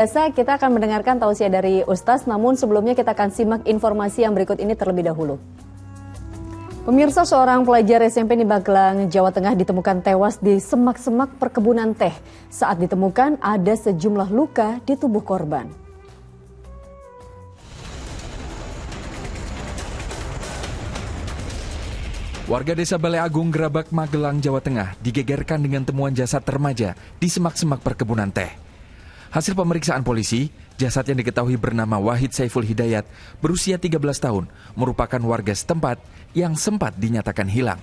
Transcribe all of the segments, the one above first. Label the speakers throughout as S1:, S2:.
S1: Biasa kita akan mendengarkan tausiah dari Ustaz, namun sebelumnya kita akan simak informasi yang berikut ini terlebih dahulu. Pemirsa, seorang pelajar SMP di Magelang, Jawa Tengah ditemukan tewas di semak-semak perkebunan teh. Saat ditemukan ada sejumlah luka di tubuh korban.
S2: Warga desa Balai Agung, Gerabak, Magelang, Jawa Tengah digegerkan dengan temuan jasad remaja di semak-semak perkebunan teh. Hasil pemeriksaan polisi, jasad yang diketahui bernama Wahid Saiful Hidayat berusia 13 tahun merupakan warga setempat yang sempat dinyatakan hilang.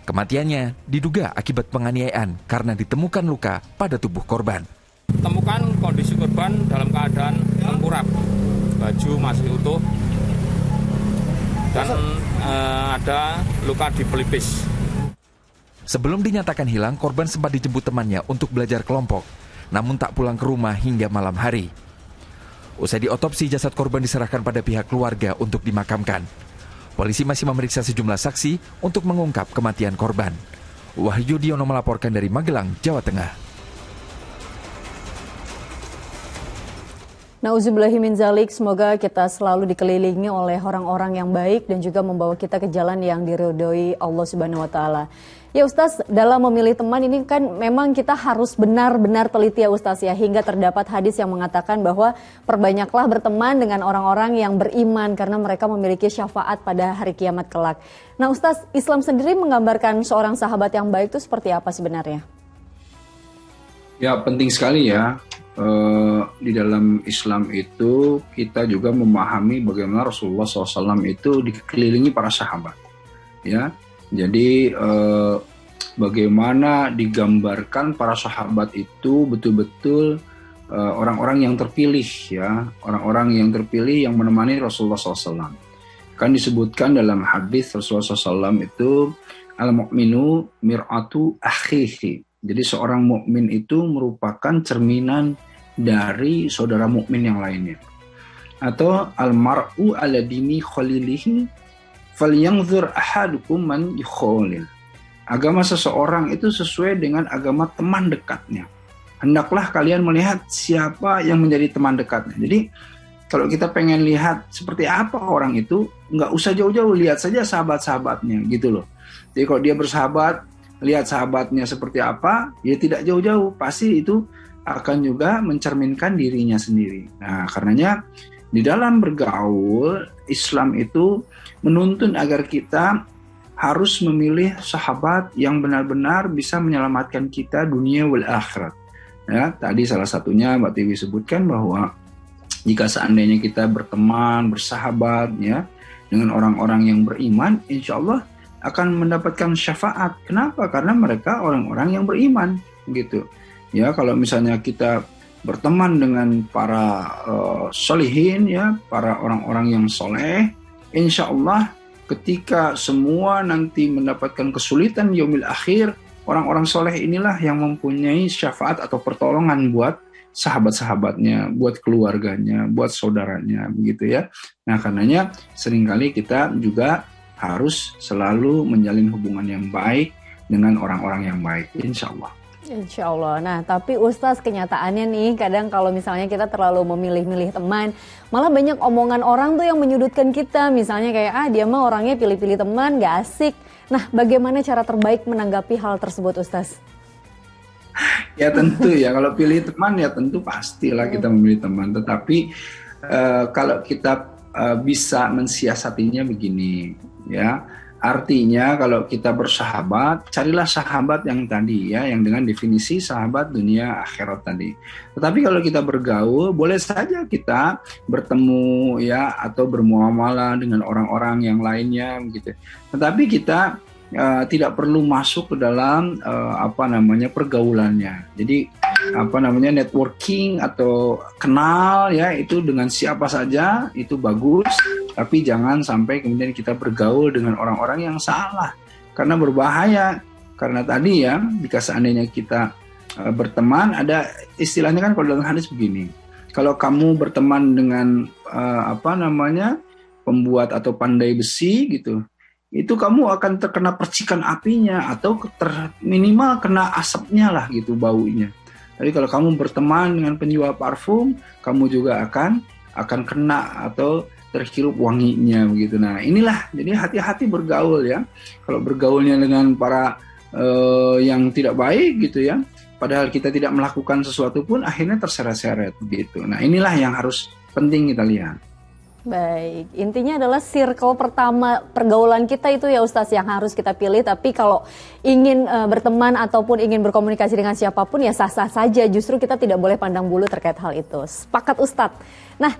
S2: Kematiannya diduga akibat penganiayaan karena ditemukan luka pada tubuh korban.
S3: Temukan kondisi korban dalam keadaan tengkurap, baju masih utuh, dan ada luka di pelipis.
S2: Sebelum dinyatakan hilang, korban sempat dijemput temannya untuk belajar kelompok, namun tak pulang ke rumah hingga malam hari. Usai diotopsi, jasad korban diserahkan pada pihak keluarga untuk dimakamkan. Polisi masih memeriksa sejumlah saksi untuk mengungkap kematian korban. Wahyu Diono melaporkan dari Magelang, Jawa Tengah.
S1: Nauzubillahi min dzalik, semoga kita selalu dikelilingi oleh orang-orang yang baik dan juga membawa kita ke jalan yang diridhoi Allah Subhanahu wa taala. Ya Ustaz, dalam memilih teman ini kan memang kita harus benar-benar teliti ya Ustaz ya, hingga terdapat hadis yang mengatakan bahwa perbanyaklah berteman dengan orang-orang yang beriman karena mereka memiliki syafaat pada hari kiamat kelak. Nah Ustaz, Islam sendiri menggambarkan seorang sahabat yang baik itu seperti apa sebenarnya?
S4: Ya, penting sekali ya. Di dalam Islam itu kita juga memahami bagaimana Rasulullah SAW itu dikelilingi para sahabat. Ya, jadi bagaimana digambarkan para sahabat itu betul-betul orang-orang yang terpilih ya, orang-orang yang terpilih yang menemani Rasulullah SAW. Kan disebutkan dalam hadis Rasulullah SAW itu al-mu'minu mir'atu akhihi. Jadi seorang mukmin itu merupakan cerminan dari saudara mukmin yang lainnya. Atau al-mar'u ala dini khalilihi falyanzur ahadukum man yukhalil. Agama seseorang itu sesuai dengan agama teman dekatnya. Hendaklah kalian melihat siapa yang menjadi teman dekatnya. Jadi kalau kita pengen lihat seperti apa orang itu, nggak usah jauh-jauh, lihat saja sahabat-sahabatnya gitu loh. Jadi kalau dia bersahabat, lihat sahabatnya seperti apa, ya tidak jauh-jauh, pasti itu akan juga mencerminkan dirinya sendiri. Nah, karenanya di dalam bergaul, Islam itu menuntun agar kita harus memilih sahabat yang benar-benar bisa menyelamatkan kita dunia wal akhirat. Ya, tadi salah satunya Mbak Tiwi sebutkan bahwa jika seandainya kita berteman, bersahabat ya dengan orang-orang yang beriman, insya Allah akan mendapatkan syafaat. Kenapa? Karena mereka orang-orang yang beriman, gitu. Ya, kalau misalnya kita berteman dengan para solihin, ya, para orang-orang yang soleh, insya Allah ketika semua nanti mendapatkan kesulitan yaumil akhir, orang-orang soleh inilah yang mempunyai syafaat atau pertolongan buat sahabat-sahabatnya, buat keluarganya, buat saudaranya, begitu ya. Nah, karenanya seringkali kita juga harus selalu menjalin hubungan yang baik dengan orang-orang yang baik, insya Allah.
S1: Insya Allah. Nah, tapi Ustaz, kenyataannya nih, kadang kalau misalnya kita terlalu memilih-milih teman, malah banyak omongan orang tuh yang menyudutkan kita. Misalnya kayak, dia mah orangnya pilih-pilih teman, gak asik. Nah, bagaimana cara terbaik menanggapi hal tersebut, Ustaz?
S4: Ya tentu ya, kalau pilih teman ya tentu pastilah kita memilih teman. Tetapi kalau kita bisa mensiasatinya begini, ya, artinya kalau kita bersahabat, carilah sahabat yang tadi ya, yang dengan definisi sahabat dunia akhirat tadi. Tetapi kalau kita bergaul, boleh saja kita bertemu ya atau bermuamalah dengan orang-orang yang lainnya gitu. Tetapi kita tidak perlu masuk ke dalam pergaulannya. Jadi networking atau kenal ya itu dengan siapa saja itu bagus, tapi jangan sampai kemudian kita bergaul dengan orang-orang yang salah, karena berbahaya. Karena tadi ya, jika seandainya kita berteman, ada istilahnya kan kalau dalam hadis begini, kalau kamu berteman dengan pembuat atau pandai besi gitu, itu kamu akan terkena percikan apinya atau minimal kena asapnya lah gitu, baunya. Tapi kalau kamu berteman dengan penjual parfum, kamu juga akan kena atau terhirup wanginya begitu. Nah, inilah jadi hati-hati bergaul ya. Kalau bergaulnya dengan para yang tidak baik gitu ya, padahal kita tidak melakukan sesuatu pun akhirnya terseret-seret begitu. Nah, inilah yang harus penting kita lihat.
S1: Baik, intinya adalah circle pertama pergaulan kita itu ya Ustadz yang harus kita pilih. Tapi kalau ingin berteman ataupun ingin berkomunikasi dengan siapapun ya sah-sah saja. Justru kita tidak boleh pandang bulu terkait hal itu. Sepakat Ustadz. Nah,